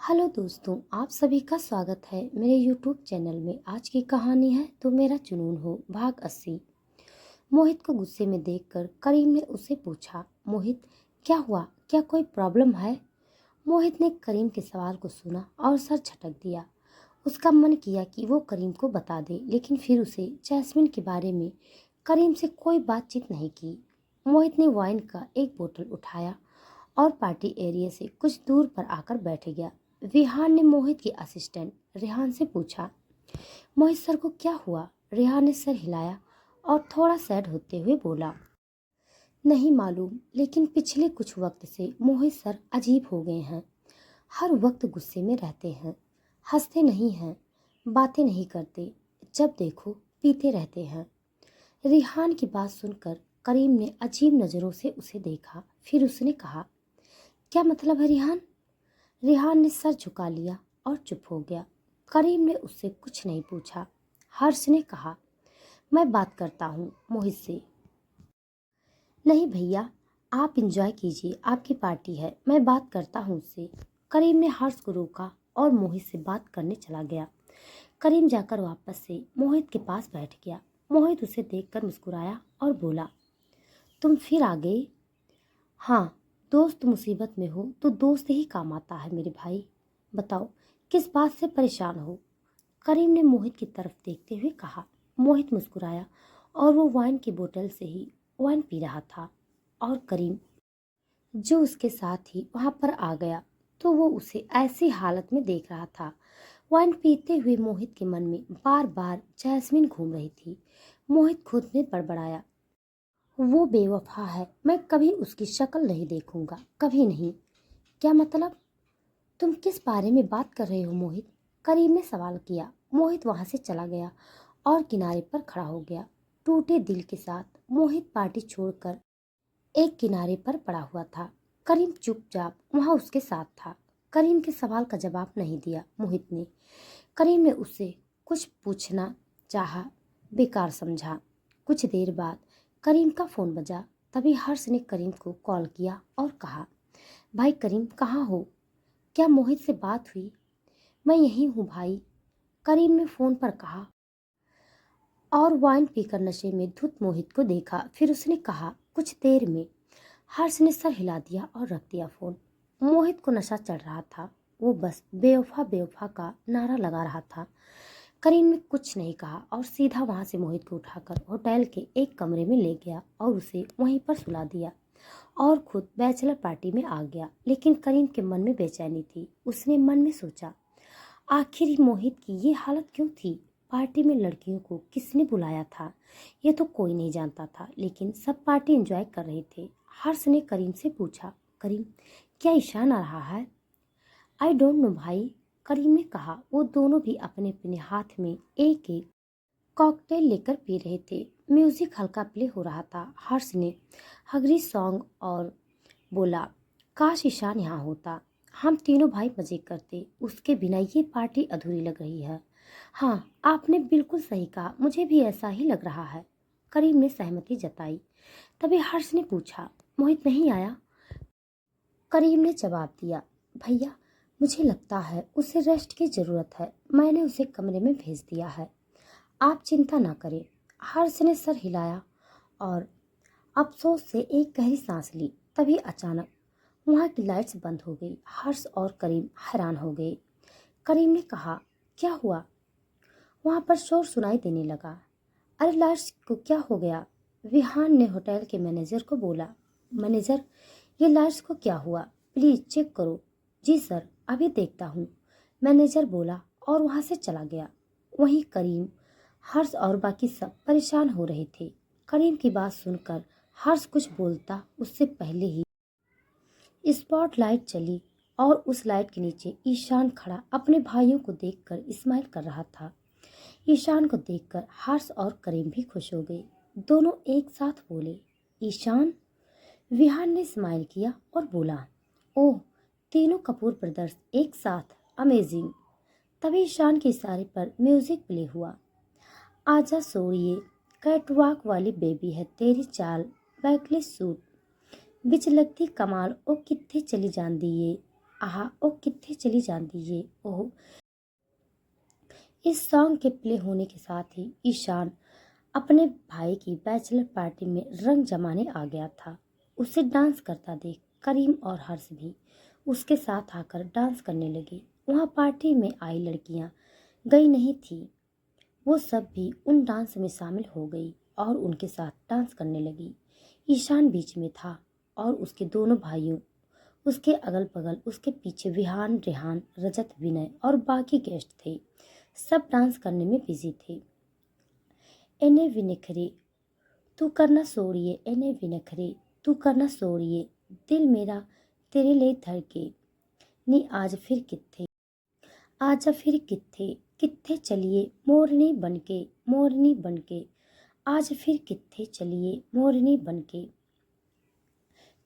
Hello दोस्तों, आप सभी का स्वागत है मेरे यूट्यूब चैनल में। आज की कहानी है तो मेरा जुनून हो, भाग 80। मोहित को गुस्से में देखकर करीम ने उससे पूछा, मोहित क्या हुआ, क्या कोई प्रॉब्लम है? मोहित ने करीम के सवाल को सुना और सर झटक दिया। उसका मन किया कि वो करीम को बता दे, लेकिन फिर उसे जैस्मिन के बारे में करीम से कोई बातचीत नहीं की। मोहित ने वाइन का एक बोतल उठाया और पार्टी एरिया से कुछ दूर पर आकर बैठ गया। विहान ने मोहित के असिस्टेंट रेहान से पूछा, मोहित सर को क्या हुआ? रेहान ने सर हिलाया और थोड़ा सैड होते हुए बोला, नहीं मालूम, लेकिन पिछले कुछ वक्त से मोहित सर अजीब हो गए हैं। हर वक्त गुस्से में रहते हैं, हंसते नहीं हैं, बातें नहीं करते, जब देखो पीते रहते हैं। रेहान की बात सुनकर करीम ने अजीब नज़रों से उसे देखा। फिर उसने कहा, क्या मतलब है रेहान? रेहान ने सर झुका लिया और चुप हो गया। करीम ने उससे कुछ नहीं पूछा। हर्ष ने कहा, मैं बात करता हूँ मोहित से। नहीं भैया, आप इंजॉय कीजिए, आपकी पार्टी है, मैं बात करता हूँ उससे। करीम ने हर्ष को रोका और मोहित से बात करने चला गया। करीम जाकर वापस से मोहित के पास बैठ गया। मोहित उसे देखकर मुस्कुराया और बोला, तुम फिर आ गए? हाँ, दोस्त मुसीबत में हो तो दोस्त ही काम आता है मेरे भाई। बताओ, किस बात से परेशान हो? करीम ने मोहित की तरफ देखते हुए कहा। मोहित मुस्कुराया और वो वाइन की बोतल से ही वाइन पी रहा था और करीम जो उसके साथ ही वहां पर आ गया तो वो उसे ऐसी हालत में देख रहा था। वाइन पीते हुए मोहित के मन में बार बार जैस्मिन घूम रही थी। मोहित खुद में बड़बड़ाया, वो बेवफा है, मैं कभी उसकी शक्ल नहीं देखूंगा, कभी नहीं। क्या मतलब? तुम किस बारे में बात कर रहे हो मोहित? करीम ने सवाल किया। मोहित वहां से चला गया और किनारे पर खड़ा हो गया। टूटे दिल के साथ मोहित पार्टी छोड़कर एक किनारे पर पड़ा हुआ था। करीम चुपचाप वहां उसके साथ था। करीम के सवाल का जवाब नहीं दिया मोहित ने। करीम ने उससे कुछ पूछना चाहा, बेकार समझा। कुछ देर बाद करीम का फोन बजा। तभी हर्ष ने करीम को कॉल किया और कहा, भाई करीम कहाँ हो? क्या मोहित से बात हुई? मैं यहीं हूँ भाई, करीम ने फोन पर कहा और वाइन पीकर नशे में धुत मोहित को देखा। फिर उसने कहा, कुछ देर में। हर्ष ने सर हिला दिया और रख दिया फोन। मोहित को नशा चढ़ रहा था। वो बस बेवफा बेवफा का नारा लगा रहा था। करीम ने कुछ नहीं कहा और सीधा वहां से मोहित को उठाकर होटल के एक कमरे में ले गया और उसे वहीं पर सुला दिया और खुद बैचलर पार्टी में आ गया। लेकिन करीम के मन में बेचैनी थी। उसने मन में सोचा, आखिर मोहित की ये हालत क्यों थी? पार्टी में लड़कियों को किसने बुलाया था? ये तो कोई नहीं जानता था, लेकिन सब पार्टी एंजॉय कर रहे थे। हर्ष ने करीम से पूछा, करीम क्या ईशान आ रहा है? आई डोंट नो भाई, करीम ने कहा। वो दोनों भी अपने अपने हाथ में एक एक कॉकटेल लेकर पी रहे थे। म्यूजिक हल्का प्ले हो रहा था। हर्ष ने हगरी सॉन्ग और बोला, काश ईशान यहाँ होता, हम तीनों भाई मजे करते, उसके बिना ये पार्टी अधूरी लग रही है। हाँ, आपने बिल्कुल सही कहा, मुझे भी ऐसा ही लग रहा है, करीम ने सहमति जताई। तभी हर्ष ने पूछा, मोहित नहीं आया? करीम ने जवाब दिया, भैया मुझे लगता है उसे रेस्ट की ज़रूरत है, मैंने उसे कमरे में भेज दिया है, आप चिंता ना करें। हर्ष ने सर हिलाया और अफसोस से एक गहरी सांस ली। तभी अचानक वहाँ की लाइट्स बंद हो गई। हर्ष और करीम हैरान हो गए। करीम ने कहा, क्या हुआ? वहाँ पर शोर सुनाई देने लगा। अरे लाइट्स को क्या हो गया? विहान ने होटल के मैनेजर को बोला, मैनेजर ये लाइट्स को क्या हुआ, प्लीज चेक करो। जी सर, अभी देखता हूँ, मैनेजर बोला और वहाँ से चला गया। वहीं करीम, हर्ष और बाकी सब परेशान हो रहे थे। करीम की बात सुनकर हर्ष कुछ बोलता उससे पहले ही स्पॉटलाइट चली और उस लाइट के नीचे ईशान खड़ा अपने भाइयों को देखकर स्माइल कर रहा था। ईशान को देखकर हर्ष और करीम भी खुश हो गए। दोनों एक साथ बोले, ईशान? विहान ने स्माइल किया और बोला, ओह, तीनों कपूर ब्रदर्स एक साथ, अमेजिंग। तभी ईशान के इशारे पर म्यूजिक प्ले हुआ। आजा सोइए, कैटवॉक वाली बेबी है तेरी चाल, बैकलेस सूट बिच लगती कमाल, ओ कित्थे चली जांदी ये, आहा ओ कित्थे चली जाती ये ओह। इस सॉन्ग के प्ले होने के साथ ही ईशान अपने भाई की बैचलर पार्टी में रंग जमाने आ गया था। उसे डांस करता देख करीम और हर्ष भी उसके साथ आकर डांस करने लगे। वहाँ पार्टी में आई लड़कियाँ गई नहीं थी, वो सब भी उन डांस में शामिल हो गई और उनके साथ डांस करने लगी। ईशान बीच में था और उसके दोनों भाइयों उसके अगल बगल, उसके पीछे विहान, रेहान, रजत, विनय और बाकी गेस्ट थे। सब डांस करने में बिजी थे। एने विनखरे तू करना सोड़िए, एने विनखरे तू करना सोड़िए, दिल मेरा तेरे लिए धड़के, नी आज फिर कित्थे, आजा फिर कित्थे, कित्थे चलिए मोरनी बनके, मोरनी बनके, आज फिर कित्थे चलिए मोरनी बनके।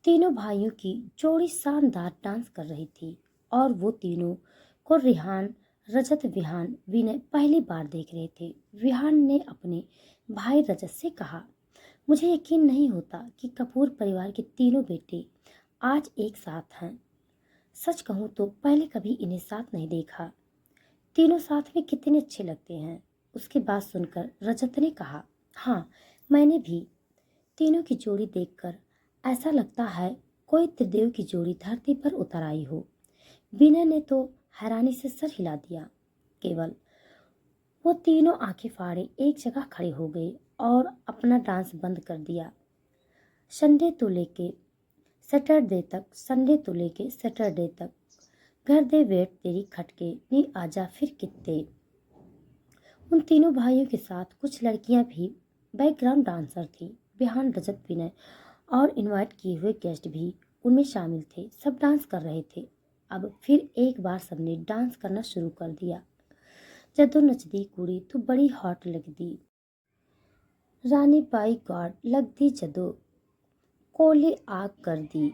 तीनों भाइयों की जोड़ी शानदार डांस कर रही थी और वो तीनों को रिहान, रजत, विहान, विनय पहली बार देख रहे थे। विहान ने अपने भाई रजत से कहा, मुझे यकीन नहीं होता कि कपूर परिवार के तीनों बेटे आज एक साथ हैं। सच कहूँ तो पहले कभी इन्हें साथ नहीं देखा। तीनों साथ में कितने अच्छे लगते हैं। उसकी बात सुनकर रजत ने कहा, हाँ मैंने भी। तीनों की जोड़ी देखकर ऐसा लगता है कोई त्रिदेव की जोड़ी धरती पर उतर आई हो। विनय ने तो हैरानी से सर हिला दिया। केवल वो तीनों आंखें फाड़े एक जगह खड़े हो गए और अपना डांस बंद कर दिया। संडे तो लेके सैटरडे तक, संडे तो लेके सैटरडे तक, घर दे वेट तेरी खटके, नी आजा फिर कित्ते। उन तीनों भाइयों के साथ कुछ लड़कियां भी बैकग्राउंड डांसर थी। बिहान, रजत, विनय और इनवाइट किए हुए गेस्ट भी उनमें शामिल थे। सब डांस कर रहे थे। अब फिर एक बार सबने डांस करना शुरू कर दिया। जदों नचदी कुड़ी तू बड़ी हॉट लगदी, रानी बाई गॉड लगदी जदों, कोले आग कर दी,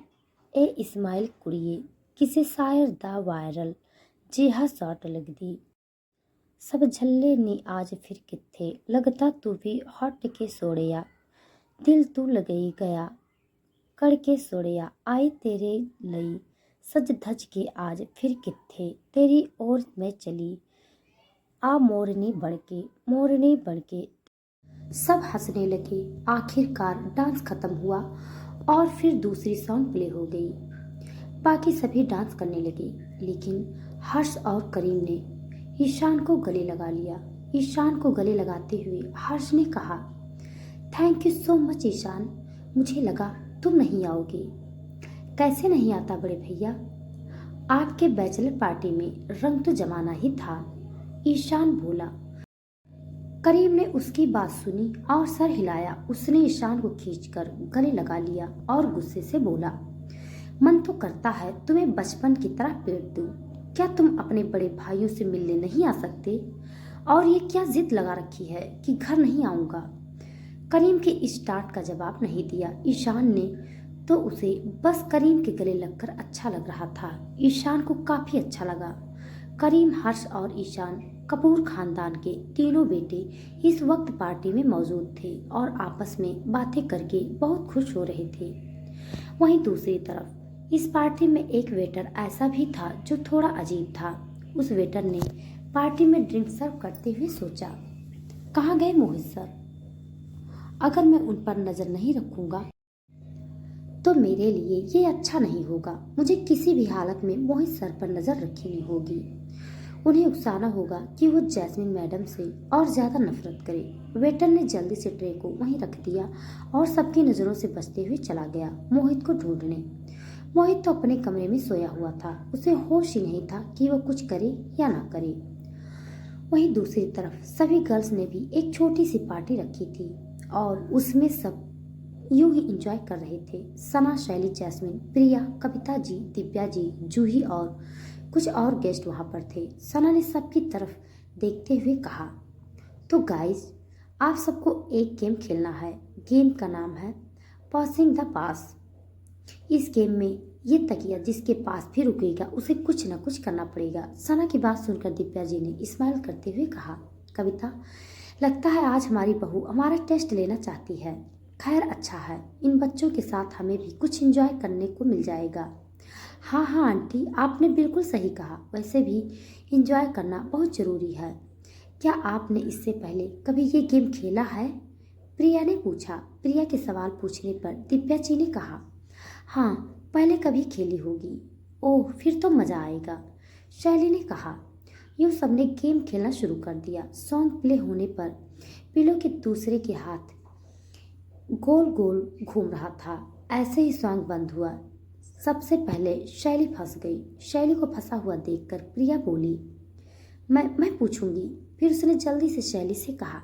ए इस्माइल कुड़िए किसे शायर दा वायरल, जिहा सॉट लगदी। सब झल्ले नी आज फिर कित्थे, लगता तू भी हॉट के सोड़िया, दिल तू लगई गया करके सोड़िया, आई तेरे लई सज धज के आज फिर कित्थे, तेरी ओर मैं चली आ मोरनी बनके, मोरनी बनके। सब हंसने लगे। आखिरकार डांस खत्म हुआ और फिर दूसरी सॉन्ग प्ले हो गई। बाकी सभी डांस करने लगे, लेकिन हर्ष और करीम ने ईशान को गले लगा लिया। ईशान को गले लगाते हुए हर्ष ने कहा, thank you so much Ishaan, मुझे लगा तुम नहीं आओगे। कैसे नहीं आता बड़े भैया, आपके बैचलर पार्टी में रंग तो जमाना ही था, ईशान बोला। करीम ने उसकी बात सुनी और सर हिलाया। उसने ईशान को खींचकर गले लगा लिया और गुस्से से बोला, मन तो करता है तुम्हें बचपन की तरह पेट दूं। क्या तुम अपने बड़े भाइयों से मिलने नहीं आ सकते? और ये क्या जिद लगा रखी है कि घर नहीं आऊंगा? करीम के इस डांट का जवाब नहीं दिया। ईशान ने तो उसे बस करीम के गले लगकर अच्छा लग रहा था। ईशान को काफी अच्छा लगा। करीम, हर्ष और ईशान कपूर खानदान के तीनों बेटे इस वक्त पार्टी में मौजूद थे और आपस में बातें करके बहुत खुश हो रहे थे। वहीं दूसरी तरफ इस पार्टी में एक वेटर ऐसा भी था जो थोड़ा अजीब था। उस वेटर ने पार्टी में ड्रिंक सर्व करते हुए सोचा, कहाँ गए मोहित सर? अगर मैं उन पर नजर नहीं रखूंगा तो मेरे लिए ये अच्छा नहीं होगा। मुझे किसी भी हालत में मोहित सर पर नजर रखनी होगी। उन्हें उकसाना होगा कि वो जैस्मिन मैडम से और ज्यादा नफरत करे। वेटर ने जल्दी से ट्रे को वहीं रख दिया और सबकी नजरों से बचते हुए चला गया मोहित को ढूंढने। मोहित तो अपने कमरे में सोया हुआ था। उसे होश ही नहीं था कि वो कुछ करे या ना करे। वहीं दूसरी तरफ सभी गर्ल्स ने भी एक छोटी सी पार्टी रखी थी और उसमें सब यूं ही एंजॉय कर रहे थे। सना, शैली, जैस्मिन, प्रिया, कविता जी, दिव्या जी, जूही और कुछ और गेस्ट वहां पर थे। सना ने सबकी तरफ देखते हुए कहा, तो गाइस, आप सबको एक गेम खेलना है। गेम का नाम है पासिंग द पास। इस गेम में ये तकिया जिसके पास भी रुकेगा उसे कुछ ना कुछ करना पड़ेगा। सना की बात सुनकर दिव्या जी ने स्माइल करते हुए कहा, कविता, लगता है आज हमारी बहू हमारा टेस्ट लेना चाहती है। खैर अच्छा है, इन बच्चों के साथ हमें भी कुछ एंजॉय करने को मिल जाएगा। हाँ हाँ आंटी, आपने बिल्कुल सही कहा। वैसे भी इंजॉय करना बहुत ज़रूरी है। क्या आपने इससे पहले कभी ये गेम खेला है? प्रिया ने पूछा। प्रिया के सवाल पूछने पर दिव्या जी ने कहा, हाँ, पहले कभी खेली होगी। ओह, फिर तो मज़ा आएगा, शैली ने कहा। यूँ सबने गेम खेलना शुरू कर दिया। सॉन्ग प्ले होने पर पिलो के दूसरे के हाथ गोल गोल घूम रहा था। ऐसे ही सॉन्ग बंद हुआ। सबसे पहले शैली फंस गई। शैली को फंसा हुआ देखकर प्रिया बोली, मैं पूछूंगी। फिर उसने जल्दी से शैली से कहा,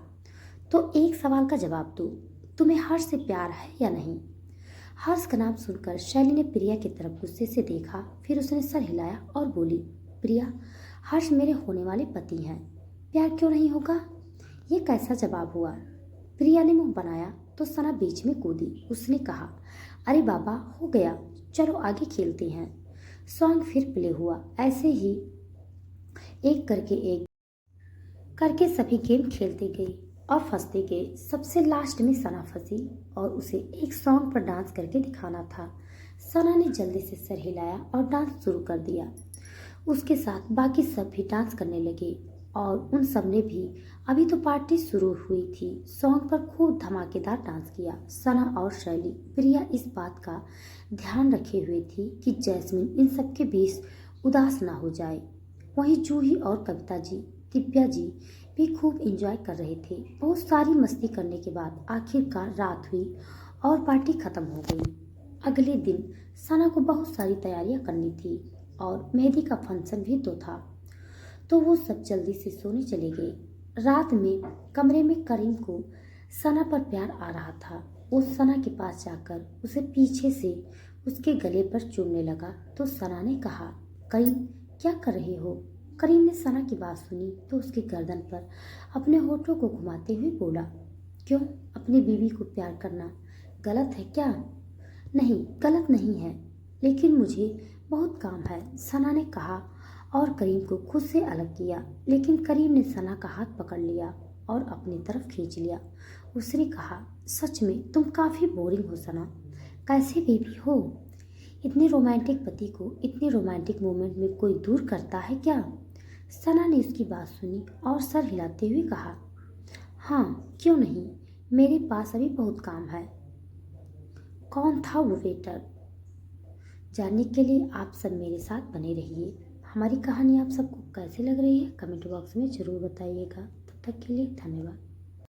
तो एक सवाल का जवाब दो, तुम्हें हर्ष से प्यार है या नहीं? हर्ष का नाम सुनकर शैली ने प्रिया की तरफ गुस्से से देखा। फिर उसने सर हिलाया और बोली, प्रिया, हर्ष मेरे होने वाले पति हैं, प्यार क्यों नहीं होगा? ये कैसा जवाब हुआ? प्रिया ने मुंह बनाया तो सना बीच में कूदी। उसने कहा, अरे बाबा, हो गया, चलो आगे खेलते हैं। सॉन्ग फिर प्ले हुआ। ऐसे ही एक करके सभी गेम खेलते गए और फंसते गए। सबसे लास्ट में सना फंसी और उसे एक सॉन्ग पर डांस करके दिखाना था। सना ने जल्दी से सर हिलाया और डांस शुरू कर दिया। उसके साथ बाकी सब भी डांस करने लगे और उन सब ने भी, अभी तो पार्टी शुरू हुई थी, सॉन्ग पर खूब धमाकेदार डांस किया। सना और शैली प्रिया इस बात का ध्यान रखे हुए थी कि जैस्मिन इन सब के बीच उदास ना हो जाए। वहीं जूही और कविता जी, दिव्या जी भी खूब एंजॉय कर रहे थे। बहुत सारी मस्ती करने के बाद आखिरकार रात हुई और पार्टी खत्म हो गई। अगले दिन सना को बहुत सारी तैयारियां करनी थी और मेहंदी का फंक्शन भी तो था, तो वो सब जल्दी से सोने चले गए। रात में कमरे में करीम को सना पर प्यार आ रहा था। वो सना के पास जाकर उसे पीछे से उसके गले पर चूमने लगा तो सना ने कहा, करीम, क्या कर रहे हो? करीम ने सना की बात सुनी तो उसकी गर्दन पर अपने होठों को घुमाते हुए बोला, क्यों, अपनी बीवी को प्यार करना गलत है क्या? नहीं, गलत नहीं है, लेकिन मुझे बहुत काम है, सना ने कहा और करीम को खुद से अलग किया। लेकिन करीम ने सना का हाथ पकड़ लिया और अपनी तरफ खींच लिया। उसने कहा, सच में तुम काफ़ी बोरिंग हो सना, कैसे बेबी हो? इतने रोमांटिक पति को इतने रोमांटिक मोमेंट में कोई दूर करता है क्या? सना ने उसकी बात सुनी और सर हिलाते हुए कहा, हाँ, क्यों नहीं, मेरे पास अभी बहुत काम है। कौन था वो वेटर? जानने के लिए आप सब मेरे साथ बने रहिए। हमारी कहानी आप सबको कैसे लग रही है कमेंट बॉक्स में ज़रूर बताइएगा। तब तक के लिए धन्यवाद।